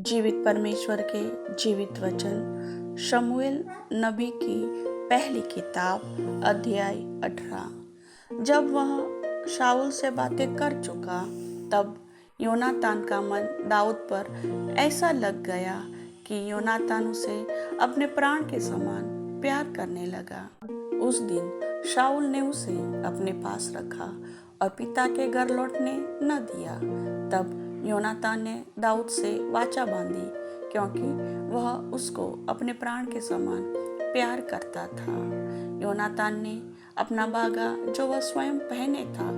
जीवित परमेश्वर के जीवित वचन शमूएल नबी की पहली किताब अध्याय 18। जब वह शाऊल से बातें कर चुका तब योनातान का मन दाऊद पर ऐसा लग गया कि योनातान उसे अपने प्राण के समान प्यार करने लगा। उस दिन शाऊल ने उसे अपने पास रखा और पिता के घर लौटने न दिया। तब योनातान ने दाऊद से वाचा बांधी, क्योंकि वह उसको अपने प्राण के समान प्यार करता था। योनातान ने अपना बागा जो वह स्वयं पहने था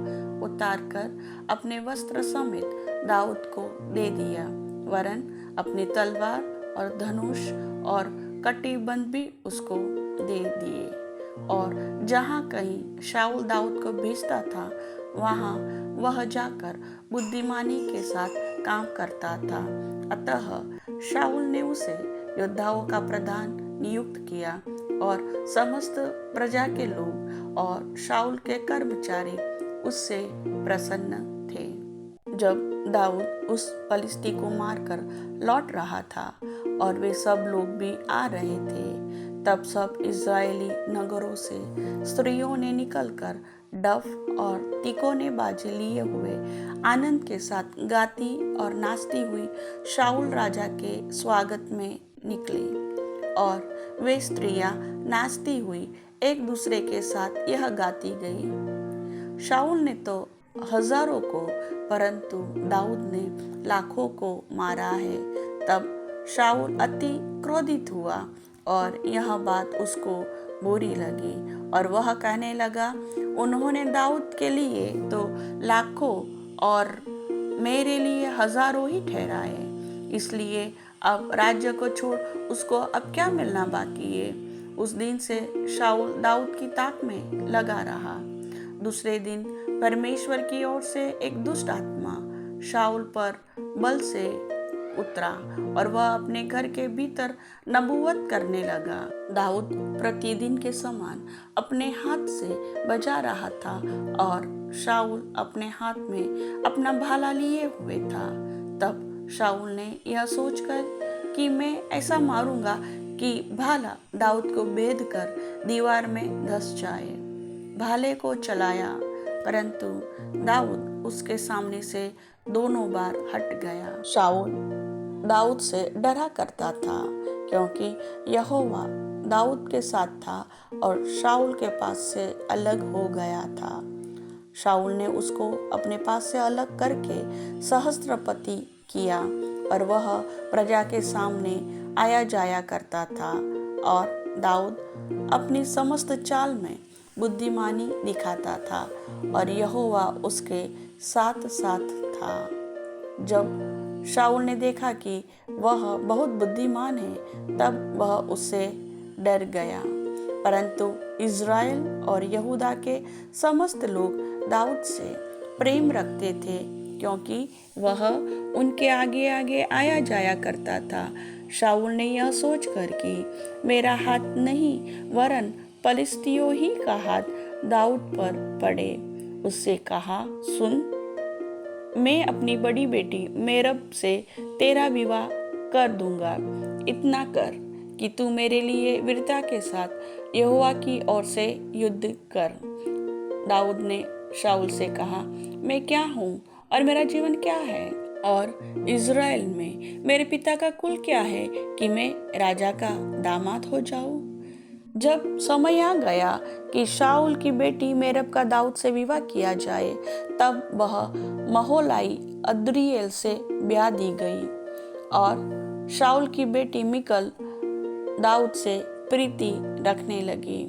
उतारकर अपने वस्त्र समेत दाऊद को दे दिया, वरन अपनी तलवार और धनुष और कटीबंध भी उसको दे दिए। और जहाँ कहीं शाऊल दाऊद को भेजता था वहाँ वह जाकर बुद्धिमानी के साथ काम करता था। अतः शाऊल ने उसे योद्धाओं का प्रधान नियुक्त किया और समस्त प्रजा के लोग और शाऊल के कर्मचारी उससे प्रसन्न थे। जब दाऊद उस पलिश्ती को मारकर लौट रहा था और वे सब लोग भी आ रहे थे, तब सब इज़राइली नगरों से स्त्रियों ने निकलकर डफ और तिकोने बाजे लिए हुए आनंद के साथ गाती और नाचती हुई शाऊल राजा के स्वागत में निकली। और वे स्त्रियां नाचती हुई एक दूसरे के साथ यह गाती गई, शाऊल ने तो हजारों को परंतु दाऊद ने लाखों को मारा है। तब शाऊल अति क्रोधित हुआ और यह बात उसको बुरी लगी और वह कहने लगा, उन्होंने दाऊद के लिए तो लाखों और मेरे लिए हजारों ही ठहराए, इसलिए अब राज्य को छोड़ उसको अब क्या मिलना बाकी है। उस दिन से शाऊल दाऊद की ताक में लगा रहा। दूसरे दिन परमेश्वर की ओर से एक दुष्ट आत्मा शाऊल पर बल से उतरा और वह अपने घर के भीतर नबूवत करने लगा। दाऊद प्रतिदिन के समान अपने हाथ से बजा रहा था और शाऊल अपने हाथ में अपना भाला लिए हुए था। तब शाऊल ने यह सोचकर कि मैं ऐसा मारूंगा कि भाला दाऊद को बेध कर दीवार में धंस जाए, भाले को चलाया, परंतु दाऊद उसके सामने से दोनों बार हट गया। शाऊल दाऊद से डरा करता था, क्योंकि यहोवा दाऊद के साथ था और शाऊल के पास से अलग हो गया था। शाऊल ने उसको अपने पास से अलग करके सहस्त्रपति किया और वह प्रजा के सामने आया जाया करता था। और दाऊद अपनी समस्त चाल में बुद्धिमानी दिखाता था और यहोवा उसके साथ साथ था। जब शाऊल ने देखा कि वह बहुत बुद्धिमान है, तब वह उससे डर गया। परंतु इज़राइल और यहूदा के समस्त लोग दाऊद से प्रेम रखते थे, क्योंकि वह उनके आगे आगे आया जाया करता था। शाऊल ने यह सोचकर कि मेरा हाथ नहीं वरन पलिश्तियों ही का हाथ दाऊद पर पड़े, उससे कहा, सुन, मैं अपनी बड़ी बेटी मेरब से तेरा विवाह कर दूंगा। इतना कर कि तू मेरे लिए वीरता के साथ यहोवा की ओर से युद्ध कर। दाऊद ने शाऊल से कहा, मैं क्या हूँ और मेरा जीवन क्या है, और इज़राइल में मेरे पिता का कुल क्या है कि मैं राजा का दामाद हो जाऊं। जब समय आ गया कि शाऊल की बेटी मेरब का दाऊद से विवाह किया जाए, तब वह महोलाई अद्रिएल से ब्याह दी गई और शाऊल की बेटी मिकल दाऊद से प्रीति रखने लगी।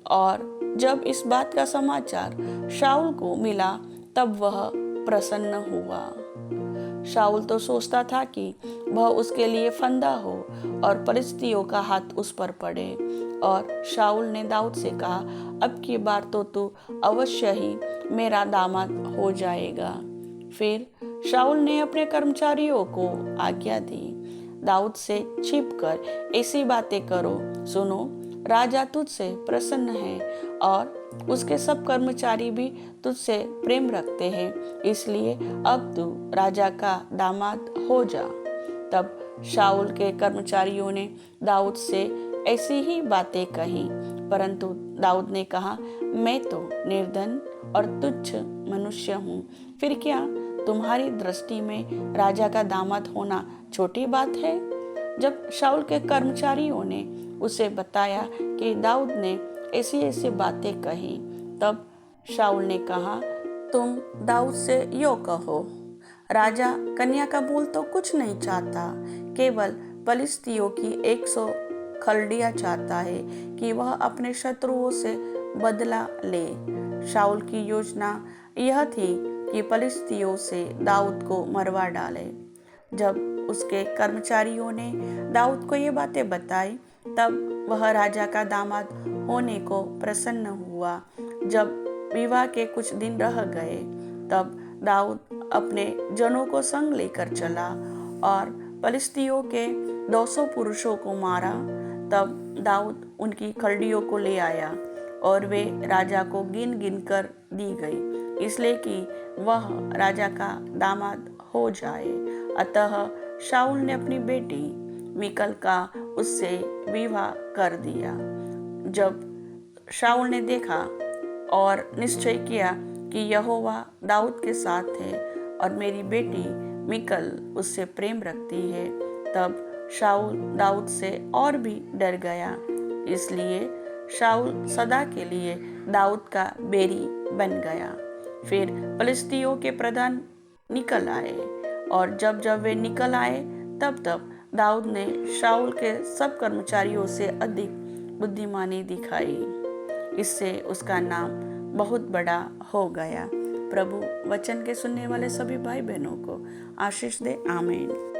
और जब इस बात का समाचार शाऊल को मिला, तब वह प्रसन्न हुआ। शाऊल तो सोचता था कि वह उसके लिए फंदा हो और पलिश्तियों का हाथ उस पर पड़े। और शाऊल ने दाऊद से कहा, अब की बार तो तू अवश्य ही मेरा दामाद हो जाएगा। फिर शाऊल ने अपने कर्मचारियों को आज्ञा दी, दाऊद से छिपकर ऐसी बातें करो, सुनो, राजा तुझसे प्रसन्न है और उसके सब कर्मचारी भी तुझसे प्रेम रखते हैं, इसलिए अब तू राजा का दामाद हो जा। तब शाऊल के कर्मचारियों ने दाऊद से ऐसी ही बातें कही, परंतु दाऊद ने कहा, मैं तो निर्धन और तुच्छ मनुष्य हूँ, फिर क्या तुम्हारी दृष्टि में राजा का दामाद होना छोटी बात है। जब शाऊल के कर्मचारियों ने उसे बताया कि दाऊद ने ऐसी ऐसी बातें कही, तब शाऊल ने कहा, तुम दाऊद से यो कहो, राजा कन्या का मूल तो कुछ नहीं चाहता, केवल पलिश्तियों की 100 खलड़ियां चाहता है कि वह अपने शत्रुओं से बदला ले। शाऊल की योजना यह थी कि पलिश्तियों से दाऊद को मरवा डाले। जब उसके कर्मचारियों ने दाऊद को ये बातें बताई, तब वह राजा का दामाद होने को प्रसन्न हुआ। जब विवाह के कुछ दिन रह गए, तब दाऊद अपने जनों को संग लेकर चला और पलिश्तियों के 200 पुरुषों को मारा। तब दाऊद उनकी खलड़ियों को ले आया और वे राजा को गिन गिन कर दी गई, इसलिए कि वह राजा का दामाद हो जाए। अतः शाऊल ने अपनी बेटी मिकल का उससे विवाह कर दिया। जब शाऊल ने देखा और निश्चय किया कि यहोवा दाऊद के साथ है और मेरी बेटी मिकल उससे प्रेम रखती है, तब शाऊल दाऊद से और भी डर गया। इसलिए शाऊल सदा के लिए दाऊद का बैरी बन गया। फिर पलिश्तियों के प्रधान निकल आए, और जब जब वे निकल आए, तब तब दाऊद ने शाऊल के सब कर्मचारियों से अधिक बुद्धिमानी दिखाई। इससे उसका नाम बहुत बड़ा हो गया। प्रभु वचन के सुनने वाले सभी भाई बहनों को आशीष दे। आमीन।